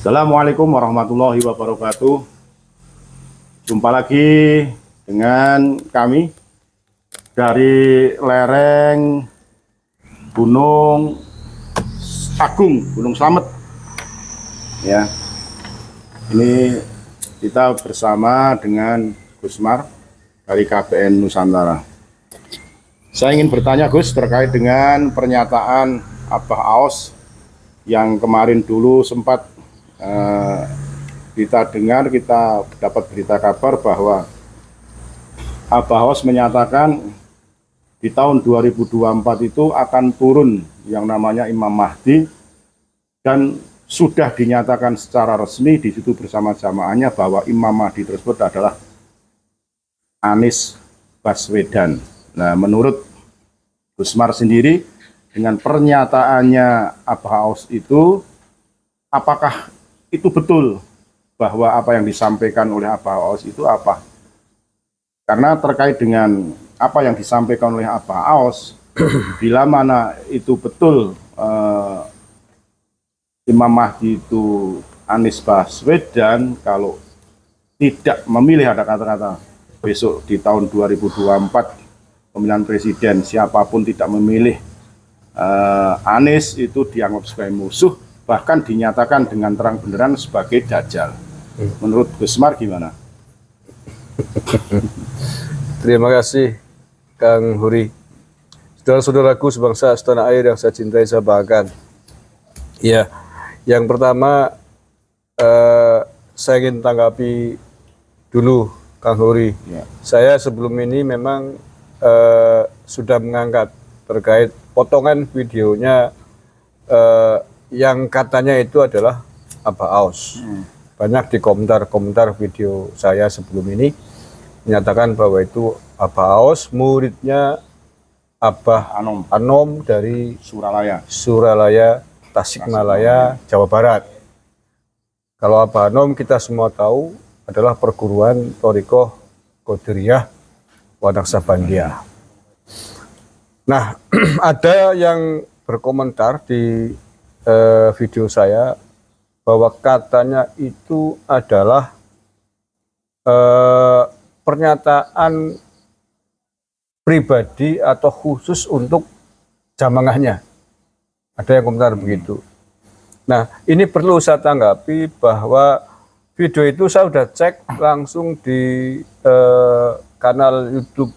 Assalamualaikum warahmatullahi wabarakatuh. Jumpa lagi dengan kami dari lereng Gunung Agung, Gunung Slamet. Ya, ini kita bersama dengan Gusmar dari KBN Nusantara. Saya ingin bertanya Gus terkait dengan pernyataan Abah Aos yang kemarin dulu sempat kita dengar, kita dapat berita kabar bahwa Abah Aos menyatakan di tahun 2024 itu akan turun yang namanya Imam Mahdi, dan sudah dinyatakan secara resmi di situ bersama jamaahnya bahwa Imam Mahdi tersebut adalah Anies Baswedan. Nah, menurut Gusmar sendiri dengan pernyataannya Abah Aos itu, apakah itu betul bahwa apa yang disampaikan oleh Abah Aos itu apa? Karena terkait dengan apa yang disampaikan oleh Abah Aos, bila mana itu betul Imam Mahdi itu Anies Baswedan, kalau tidak memilih, ada kata-kata besok di tahun 2024 pemilihan presiden, siapapun tidak memilih Anies itu dianggap sebagai musuh, bahkan dinyatakan dengan terang benderang sebagai dajjal. Menurut Gusmar gimana? Terima kasih Kang Huri. Saudara-saudaraku sebangsa setanah air yang saya cintai, saya banggakan. Ya, yang pertama saya ingin tanggapi dulu Kang Huri. Ya. Saya sebelum ini memang sudah mengangkat terkait potongan videonya yang katanya itu adalah Abah Aos. Banyak di komentar video saya sebelum ini menyatakan bahwa itu Abah Aos, muridnya Abah Anom dari Suralaya, Tasikmalaya, Jawa Barat. Kalau Abah Anom kita semua tahu adalah perguruan Thariqah Qadiriyah wa Naqsabandiyah. Nah, ada yang berkomentar di video saya bahwa katanya itu adalah pernyataan pribadi atau khusus untuk jamaahnya. Ada yang komentar begitu. Nah, ini perlu saya tanggapi bahwa video itu saya sudah cek langsung di kanal YouTube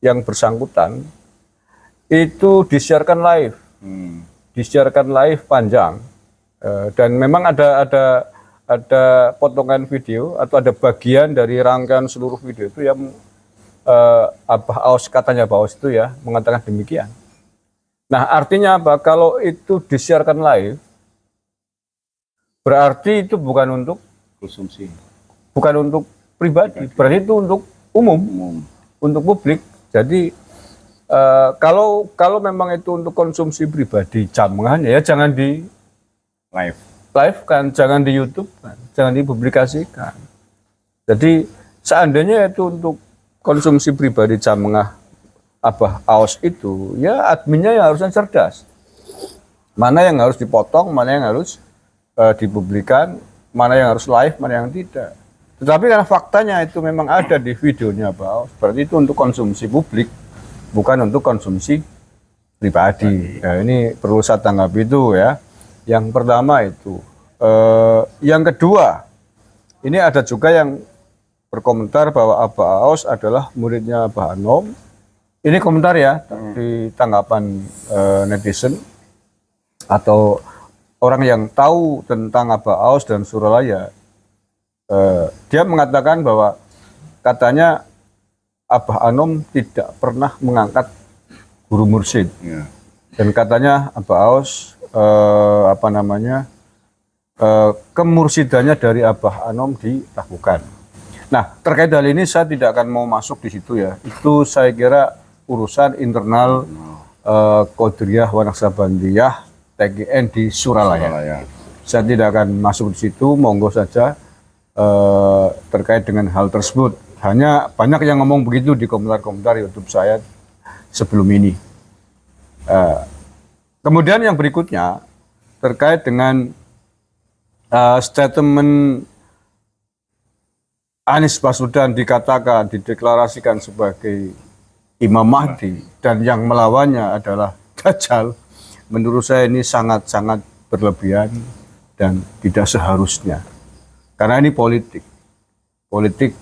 yang bersangkutan. Itu disiarkan live. Disiarkan live panjang, dan memang ada potongan video atau ada bagian dari rangkaian seluruh video itu yang Abah Aos, katanya Abah Aos itu ya mengatakan demikian. Nah, artinya apa? Kalau itu disiarkan live, berarti itu bukan untuk konsumsi, bukan untuk pribadi, berarti itu untuk umum. Untuk publik. Jadi kalau memang itu untuk konsumsi pribadi jamaahnya, ya jangan di live kan, jangan di YouTube kan, jangan dipublikasikan. Jadi seandainya itu untuk konsumsi pribadi jamaah Abah Aos itu, ya adminnya yang harusnya cerdas. Mana yang harus dipotong, mana yang harus dipublikan, mana yang harus live, mana yang tidak. Tetapi karena faktanya itu memang ada di videonya Abah Aos, berarti itu untuk konsumsi publik, bukan untuk konsumsi pribadi. Nah, ini perlu saya tanggapi itu ya. Yang pertama itu. Yang kedua, ini ada juga yang berkomentar bahwa Abah Aos adalah muridnya Abah Anom. Ini komentar ya, di tanggapan netizen atau orang yang tahu tentang Abah Aos dan Suralaya. Dia mengatakan bahwa katanya Abah Anom tidak pernah mengangkat guru mursyid, dan katanya Abah Aos kemursidannya dari Abah Anom dilakukan. Nah, terkait hal ini saya tidak akan mau masuk di situ ya. Itu saya kira urusan internal Qadiriyah wa Naqsabandiyah TGN di Suralaya. Saya tidak akan masuk di situ, monggo saja terkait dengan hal tersebut. Hanya banyak yang ngomong begitu di komentar-komentar YouTube saya sebelum ini. Kemudian yang berikutnya terkait dengan statement Anies Baswedan dikatakan, dideklarasikan sebagai Imam Mahdi dan yang melawannya adalah Dajjal, menurut saya ini sangat-sangat berlebihan dan tidak seharusnya. Karena ini politik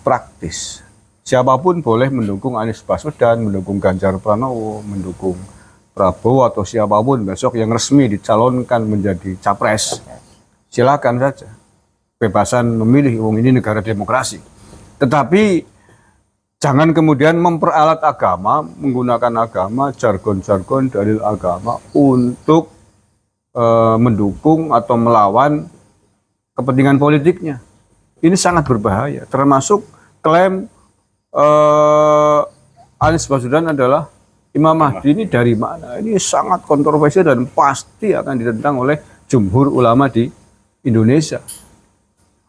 praktis. Siapapun boleh mendukung Anies Baswedan, mendukung Ganjar Pranowo, mendukung Prabowo atau siapapun besok yang resmi dicalonkan menjadi capres. Silakan saja. Kebebasan memilih, ini negara demokrasi. Tetapi jangan kemudian memperalat agama, menggunakan agama, jargon-jargon dalil agama untuk mendukung atau melawan kepentingan politiknya. Ini sangat berbahaya, termasuk klaim Anies Baswedan adalah Imam Mahdi. Ini dari mana? Ini sangat kontroversial dan pasti akan ditentang oleh jumhur ulama di Indonesia.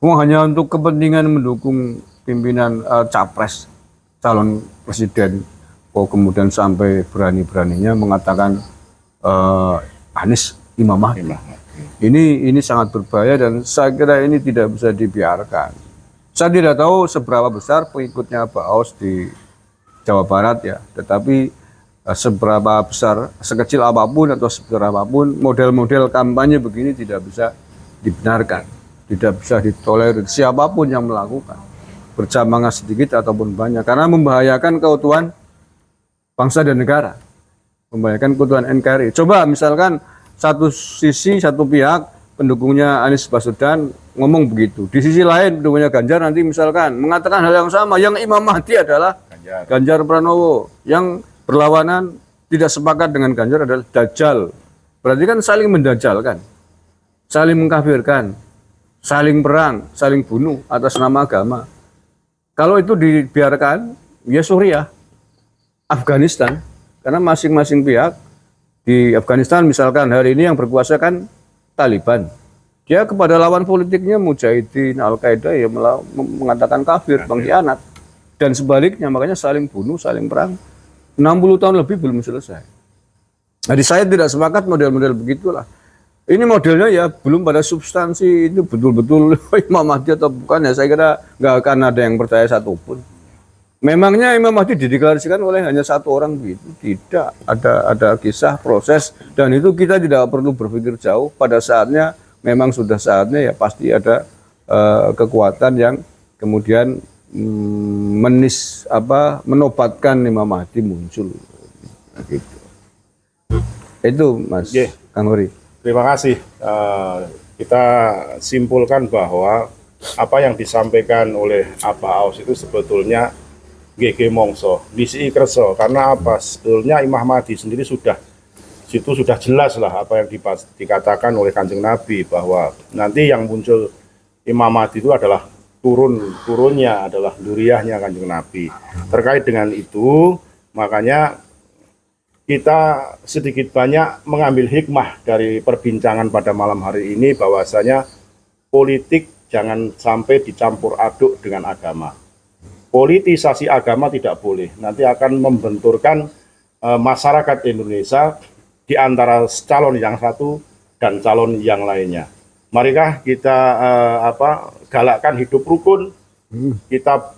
Hanya untuk kepentingan mendukung pimpinan capres calon presiden, kemudian sampai berani-beraninya mengatakan Anies Imam Mahdi. Ini sangat berbahaya dan saya kira ini tidak bisa dibiarkan. Saya tidak tahu seberapa besar pengikutnya Pak Aos di Jawa Barat ya, tetapi seberapa besar, sekecil apapun atau sebesar apapun, model-model kampanye begini tidak bisa dibenarkan, tidak bisa ditolerir siapapun yang melakukan, berjamaah sedikit ataupun banyak, karena membahayakan keutuhan bangsa dan negara, membahayakan keutuhan NKRI. Coba misalkan satu sisi, satu pihak pendukungnya Anies Baswedan ngomong begitu, di sisi lain pendukungnya Ganjar nanti misalkan mengatakan hal yang sama, yang Imam Mahdi adalah Ganjar Pranowo, yang berlawanan tidak sepakat dengan Ganjar adalah Dajjal. Berarti kan saling mendajalkan, saling mengkafirkan, saling perang, saling bunuh atas nama agama. Kalau itu dibiarkan, ya Suriah, Afghanistan, karena masing-masing pihak di Afghanistan misalkan hari ini yang berkuasa kan Taliban. Dia kepada lawan politiknya Mujahidin, Al-Qaeda ya mengatakan kafir, pengkhianat. Dan sebaliknya, makanya saling bunuh, saling perang. 60 tahun lebih belum selesai. Jadi saya tidak sepakat model-model begitulah. Ini modelnya ya belum pada substansi, itu betul-betul Imam Mahdi atau bukan ya, saya kira nggak akan ada yang percaya satupun. Memangnya Imam Mahdi dideklarasikan oleh hanya satu orang begitu? Tidak, ada kisah, proses, dan itu kita tidak perlu berpikir jauh. Pada saatnya, memang sudah saatnya ya pasti ada kekuatan yang kemudian menobatkan Imam Mahdi muncul. Gitu. Itu Mas Kang Hori. Terima kasih. Kita simpulkan bahwa apa yang disampaikan oleh Abah Aos itu sebetulnya GG Mongso, Disi Kerso, karena apa? Sebetulnya Imam Mahdi sendiri sudah jelas lah apa yang dikatakan oleh Kanjeng Nabi, bahwa nanti yang muncul Imam Mahdi itu adalah turunnya adalah duriahnya Kanjeng Nabi. Terkait dengan itu, makanya kita sedikit banyak mengambil hikmah dari perbincangan pada malam hari ini, bahwasanya politik jangan sampai dicampur aduk dengan agama. Politisasi agama tidak boleh, nanti akan membenturkan masyarakat Indonesia di antara calon yang satu dan calon yang lainnya. Marikah kita galakkan hidup rukun, kita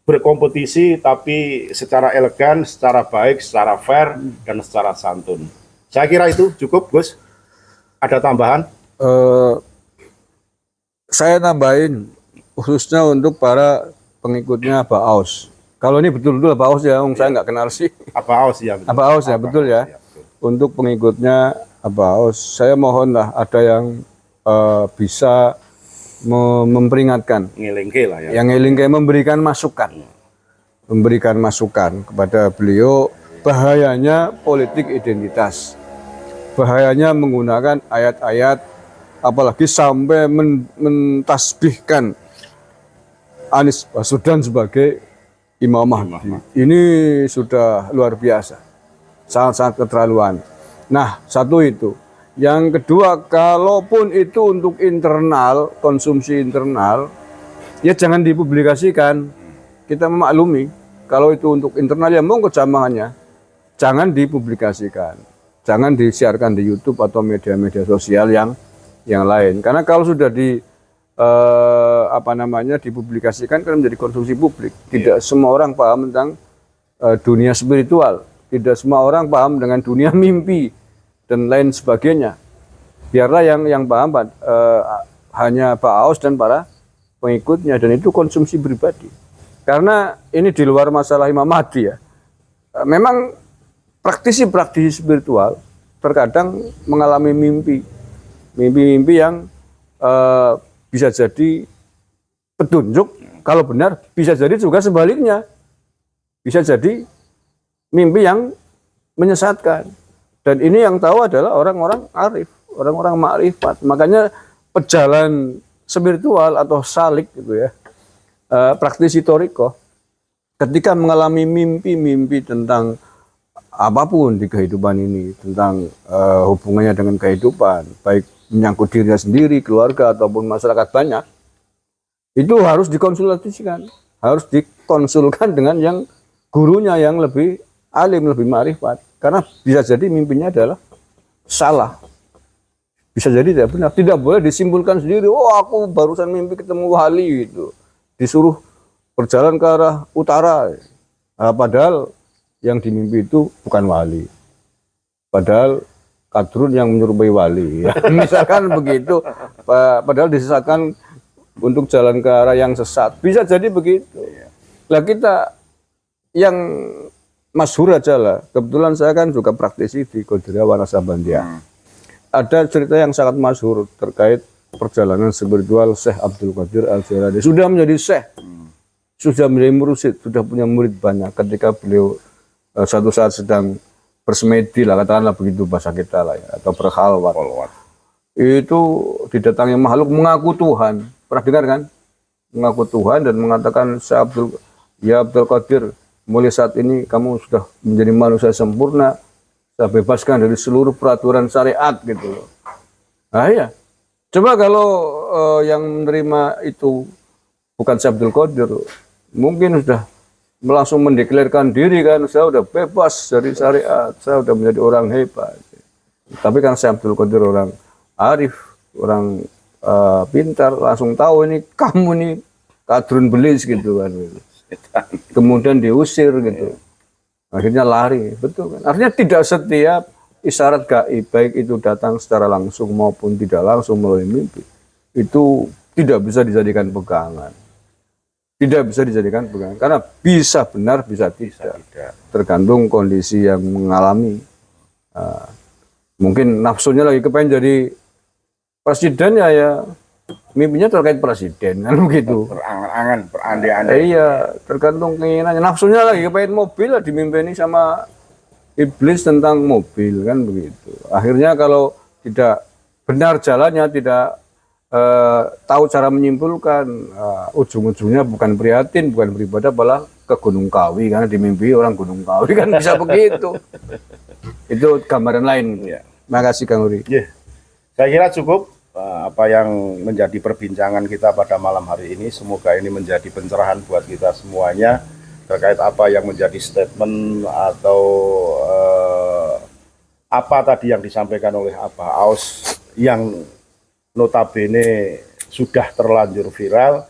berkompetisi tapi secara elegan, secara baik, secara fair, dan secara santun. Saya kira itu cukup, Gus. Ada tambahan? Saya nambahin khususnya untuk para pengikutnya Abah Aos. Kalau ini betul-betul Abah Aos ya, saya nggak kenal sih. Abah Aos ya. Betul. Abah Aos ya, betul ya. Untuk pengikutnya Abah Aos, saya mohonlah ada yang bisa memperingatkan, yang ngelingke memberikan masukan kepada beliau bahayanya politik identitas, bahayanya menggunakan ayat-ayat, apalagi sampai mentasbihkan Anies Baswedan sebagai Imam Mahdi. Ini sudah luar biasa, sangat-sangat keterlaluan. Nah, satu itu. Yang kedua, kalaupun itu untuk internal, konsumsi internal, ya jangan dipublikasikan. Kita memaklumi, kalau itu untuk internal ya monggo jamaahnya, jangan dipublikasikan. Jangan disiarkan di YouTube atau media-media sosial yang lain. Karena kalau sudah dipublikasikan kan menjadi konsumsi publik. Tidak semua orang paham tentang dunia spiritual. Tidak semua orang paham dengan dunia mimpi dan lain sebagainya. Biarlah yang paham hanya Pak Aos dan para pengikutnya, dan itu konsumsi pribadi. Karena ini di luar masalah Imam Mahdi ya. Memang praktisi spiritual terkadang mengalami mimpi yang bisa jadi petunjuk, kalau benar, bisa jadi juga sebaliknya. Bisa jadi mimpi yang menyesatkan. Dan ini yang tahu adalah orang-orang arif, orang-orang makrifat. Makanya pejalan spiritual atau salik gitu ya, praktisi toriko, ketika mengalami mimpi tentang apapun di kehidupan ini, tentang hubungannya dengan kehidupan, baik menyangkut dirinya sendiri, keluarga, ataupun masyarakat banyak, itu harus dikonsultasikan, harus dikonsulkan dengan yang gurunya yang lebih alim, lebih ma'rifat. Karena bisa jadi mimpinya adalah salah. Bisa jadi tidak benar. Tidak boleh disimpulkan sendiri, oh aku barusan mimpi ketemu wali gitu. Disuruh berjalan ke arah utara. Padahal yang dimimpi itu bukan wali. Padahal kadrun yang menyerupai wali. Ya. Misalkan begitu, padahal disesatkan untuk jalan ke arah yang sesat. Bisa jadi begitu. Lah kita yang masyhur aja lah. Kebetulan saya kan juga praktisi di Qadiriyah Wonosabandia. Ada cerita yang sangat masyhur terkait perjalanan spiritual Syekh Abdul Qadir Al-Jailani. Sudah menjadi syekh, sudah menjadi mursyid, sudah punya murid banyak. Ketika beliau suatu saat sedang bersemedi lah, katakanlah begitu bahasa kita lah ya, atau berkhalwat. Itu didatangi makhluk mengaku Tuhan. Pernah dengar kan? Mengaku Tuhan dan mengatakan, ya Abdul Qadir, mulai saat ini kamu sudah menjadi manusia sempurna, saya bebaskan dari seluruh peraturan syariat gitu loh. Nah ya, coba kalau yang menerima itu bukan Syekh Abdul Qadir, mungkin sudah langsung mendeklarkan diri kan, saya udah bebas dari syariat, saya udah menjadi orang hebat. Tapi kan Syekh Abdul Qadir orang arif, orang pintar, langsung tahu ini kamu nih kadrun belis gitu kan. Kemudian diusir gitu. Akhirnya lari, betul kan? Artinya tidak setiap isyarat gaib, baik itu datang secara langsung maupun tidak langsung melalui mimpi, itu tidak bisa dijadikan pegangan. Tidak bisa dijadikan pegangan, karena bisa benar, bisa tidak. Tergantung kondisi yang mengalami. Mungkin nafsunya lagi kepengen jadi presiden ya mimpinya terkait presiden kan begitu. Berangan-angan, berandai-andai. Iya, tergantung keinginannya. Nafsunya lagi kepengen mobil lah, dimimpini sama iblis tentang mobil kan begitu. Akhirnya kalau tidak benar jalannya, tidak tahu cara menyimpulkan, ujung-ujungnya bukan prihatin, bukan beribadah, malah ke Gunung Kawi karena dimimpi orang Gunung Kawi kan bisa begitu. Itu gambaran lain. Ya. Makasih Kang Uri. Yeah. Saya kira cukup apa yang menjadi perbincangan kita pada malam hari ini. Semoga ini menjadi pencerahan buat kita semuanya terkait apa yang menjadi statement atau apa tadi yang disampaikan oleh Abah Aos yang notabene sudah terlanjur viral.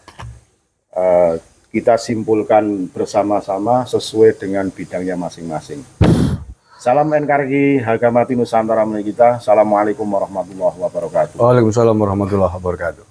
Kita simpulkan bersama-sama sesuai dengan bidangnya masing-masing. Salam NKRI harga mati Nusantara milik kita. Assalamualaikum warahmatullahi wabarakatuh. Waalaikumsalam warahmatullahi wabarakatuh.